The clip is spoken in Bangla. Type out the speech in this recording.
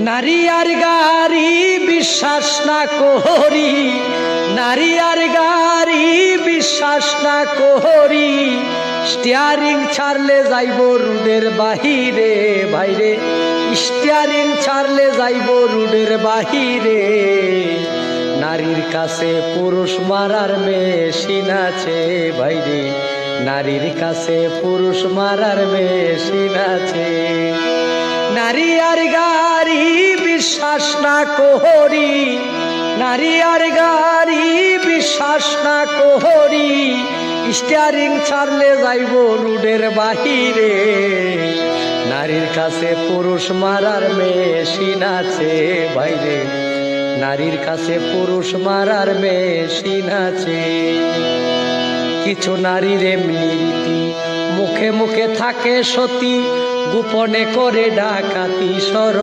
নারী আর গাড়ি বিশ্বাস না করি, নারী আর গাড়ি বিশ্বাস না করি, স্টিয়ারিং ছাড়লে যাইব রুডের বাহিরে ভাইরে, স্টিয়ারিং ছাড়লে যাইব রুডের বাহিরে। নারীর কাছে পুরুষ মারার মেশিন আছে ভাইরে, নারীর কাছে পুরুষ মারার মেশিন আছে। নারী আর গাড়ি বিশ্বাস না করি, নারী আর গাড়ি বিশ্বাস না করি, স্টিয়ারিং ছাড়লে যাইব রুডের বাহিরে। নারীর কাছে পুরুষ মারার মেশিন আছে ভাইরে, নারীর কাছে পুরুষ মারার মেশিন আছে। কিছু নারীর এমনি রীতি, মুখে মুখে থাকে সতী, গোপনে করে ডাকাতি সর